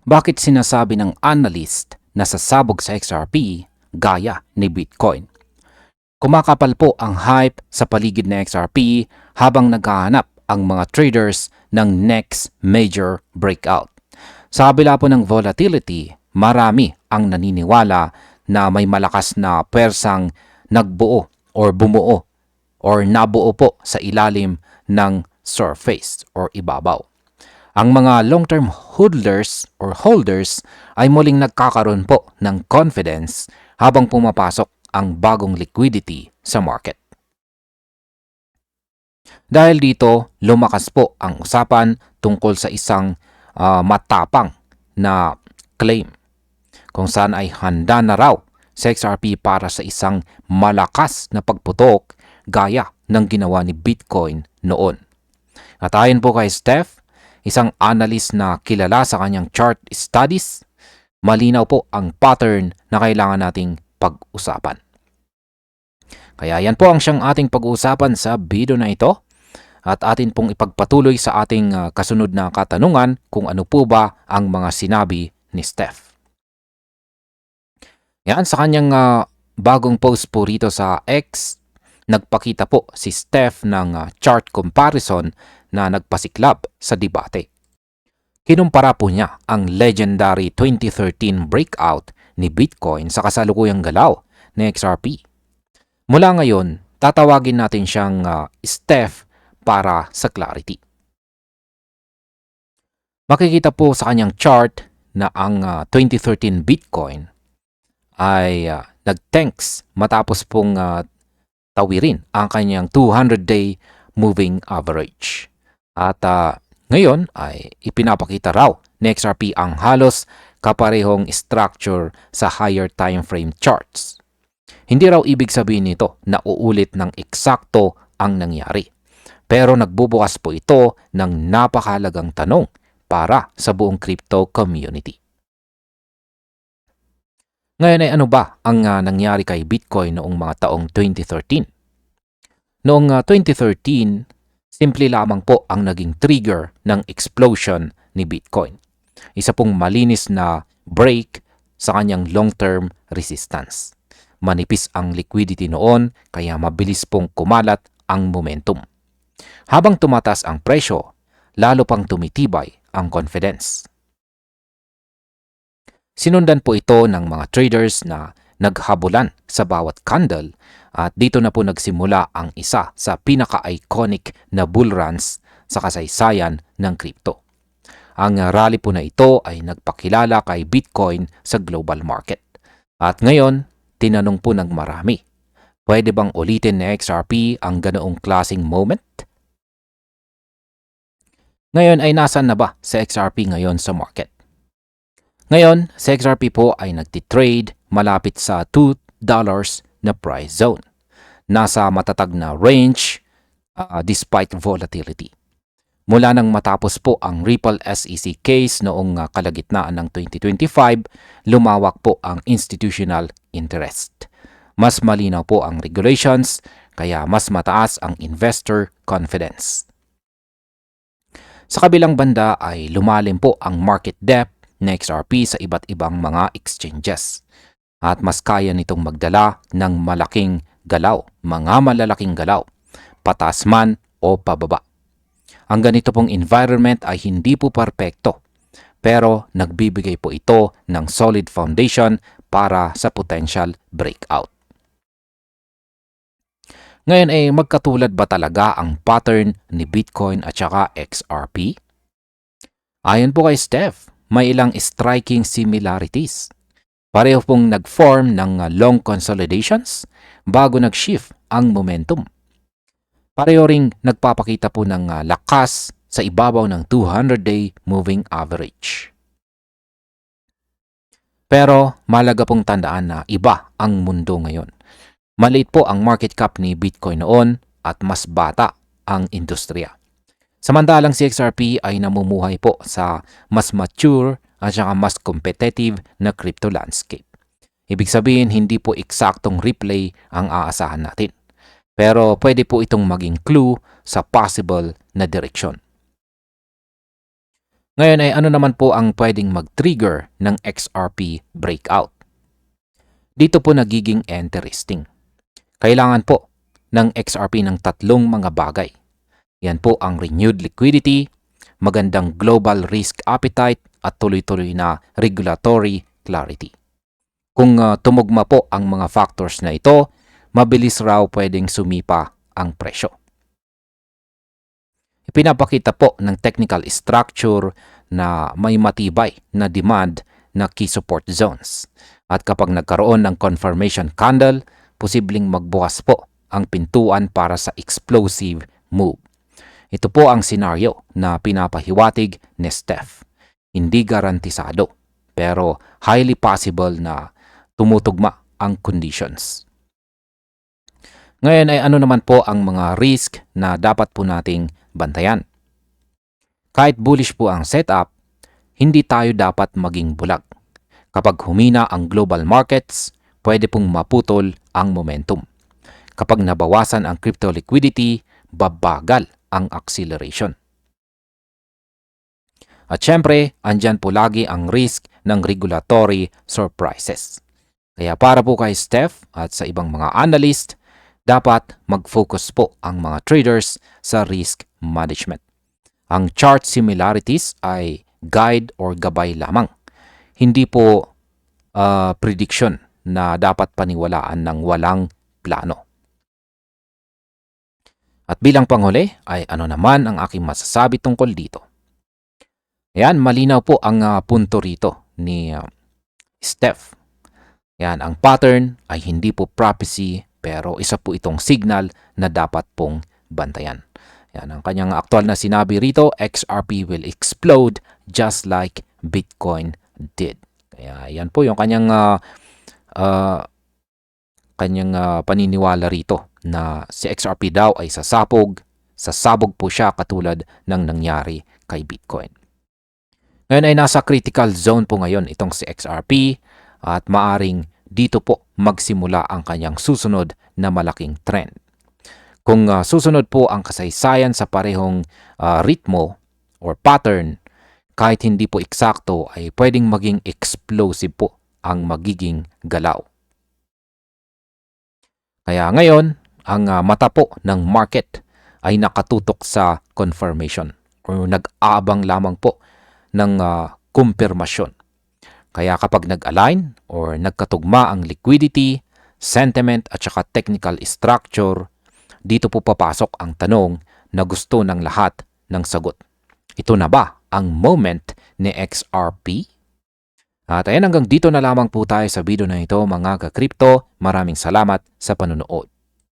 Bakit sinasabi ng analyst na sasabog sa XRP gaya ni Bitcoin? Kumakapal po ang hype sa paligid ng XRP habang naghahanap ang mga traders ng next major breakout. Sa kabila po ng volatility, marami ang naniniwala na may malakas na pwersang nagbuo or bumuo or nabuo po sa ilalim ng surface or ibabaw. Ang mga long-term holders ay muling nagkakaroon po ng confidence habang pumapasok ang bagong liquidity sa market. Dahil dito, lumakas po ang usapan tungkol sa isang matapang na claim kung saan ay handa na raw sa XRP para sa isang malakas na pagputok gaya ng ginawa ni Bitcoin noon. At ayon po kay Steph, isang analyst na kilala sa kanyang chart studies, malinaw po ang pattern na kailangan nating pag-usapan. Kaya yan po ang siyang ating pag-uusapan sa video na ito at atin pong ipagpatuloy sa ating kasunod na katanungan kung ano po ba ang mga sinabi ni Steph. Yan, sa kanyang bagong post po rito sa X, nagpakita po si Steph ng chart comparison na nagpasiklab sa debate. Kinumpara po niya ang legendary 2013 breakout ni Bitcoin sa kasalukuyang galaw ni XRP. Mula ngayon, tatawagin natin siyang Steph para sa clarity. Makikita po sa kanyang chart na ang 2013 Bitcoin ay nag-tanks matapos pong tawirin ang kanyang 200-day moving average. At ngayon ay ipinapakita raw ni XRP ang halos kaparehong structure sa higher time frame charts. Hindi raw ibig sabihin nito na uulit ng eksakto ang nangyari. Pero nagbubukas po ito ng napakahalagang tanong para sa buong crypto community. Ngayon ay ano ba ang nangyari kay Bitcoin noong mga taong 2013? Noong 2013, simple lamang po ang naging trigger ng explosion ni Bitcoin. Isa pong malinis na break sa kanyang long-term resistance. Manipis ang liquidity noon kaya mabilis pong kumalat ang momentum. Habang tumataas ang presyo, lalo pang tumitibay ang confidence. Sinundan po ito ng mga traders na naghabulan sa bawat candle at dito na po nagsimula ang isa sa pinaka-iconic na bull runs sa kasaysayan ng crypto. Ang rally po na ito ay nagpakilala kay Bitcoin sa global market. At ngayon, tinanong po ng marami, pwede bang ulitin ni XRP ang ganoong klaseng moment? Ngayon ay nasaan na ba sa XRP ngayon sa market? Ngayon, sa XRP po ay nagtitrade malapit sa $2 na price zone. Nasa matatag na range despite volatility. Mula nang matapos po ang Ripple SEC case noong kalagitnaan ng 2025, lumawak po ang institutional interest. Mas malinaw po ang regulations, kaya mas mataas ang investor confidence. Sa kabilang banda ay lumalim po ang market depth ng XRP sa iba't ibang mga exchanges. At mas kaya nitong magdala ng malaking galaw, mga malalaking galaw, pataas man o pababa. Ang ganito pong environment ay hindi po perpekto, pero nagbibigay po ito ng solid foundation para sa potential breakout. Ngayon ay magkatulad ba talaga ang pattern ni Bitcoin at saka XRP? Ayon po kay Steph, may ilang striking similarities. Pareho pong nag-form ng long consolidations bago nag-shift ang momentum. Pareho ring nagpapakita po ng lakas sa ibabaw ng 200-day moving average. Pero malaga pong tandaan na iba ang mundo ngayon. Maliit po ang market cap ni Bitcoin noon at mas bata ang industriya. Samantalang si XRP ay namumuhay po sa mas mature at saka mas competitive na crypto landscape. Ibig sabihin, hindi po eksaktong replay ang aasahan natin. Pero pwede po itong maging clue sa possible na direksyon. Ngayon ay ano naman po ang pwedeng mag-trigger ng XRP breakout? Dito po nagiging interesting. Kailangan po ng XRP ng tatlong mga bagay. Yan po ang renewed liquidity, magandang global risk appetite at tuloy-tuloy na regulatory clarity. Kung tumugma po ang mga factors na ito, mabilis raw pwedeng sumipa ang presyo. Ipinapakita po ng technical structure na may matibay na demand na key support zones. At kapag nagkaroon ng confirmation candle, posibleng magbukas po ang pintuan para sa explosive move. Ito po ang senaryo na pinapahiwatig ni Steph. Hindi garantisado, pero highly possible na tumutugma ang conditions. Ngayon ay ano naman po ang mga risk na dapat po nating bantayan? Kahit bullish po ang setup, hindi tayo dapat maging bulag. Kapag humina ang global markets, pwede pong maputol ang momentum. Kapag nabawasan ang crypto liquidity, babagal ang acceleration. At syempre, andyan po lagi ang risk ng regulatory surprises. Kaya para po kay Steph at sa ibang mga analyst, dapat mag-focus po ang mga traders sa risk management. Ang chart similarities ay guide or gabay lamang. Hindi po prediction na dapat paniwalaan ng walang plano. At bilang panghuli ay ano naman ang aking masasabi tungkol dito. Ayan, malinaw po ang punto rito ni Steph. Yan, ang pattern ay hindi po prophecy pero isa po itong signal na dapat pong bantayan. Yan, ang kanyang aktual na sinabi rito, XRP will explode just like Bitcoin did. Kaya yan po yung kanyang paniniwala rito na si XRP daw ay sasabog po siya katulad ng nangyari kay Bitcoin. Ngayon ay nasa critical zone po ngayon itong si XRP at maaring dito po magsimula ang kanyang susunod na malaking trend. Kung susunod po ang kasaysayan sa parehong ritmo or pattern, kahit hindi po eksakto ay pwedeng maging explosive po ang magiging galaw. Kaya ngayon, ang mata po ng market ay nakatutok sa confirmation o nag-aabang lamang po ng kumpirmasyon. Kaya kapag nag-align or nagkatugma ang liquidity, sentiment at saka technical structure, dito po papasok ang tanong na gusto ng lahat ng sagot. Ito na ba ang moment ni XRP? At ayan, hanggang dito na lamang po tayo sa video na ito mga ka-crypto. Maraming salamat sa panunood.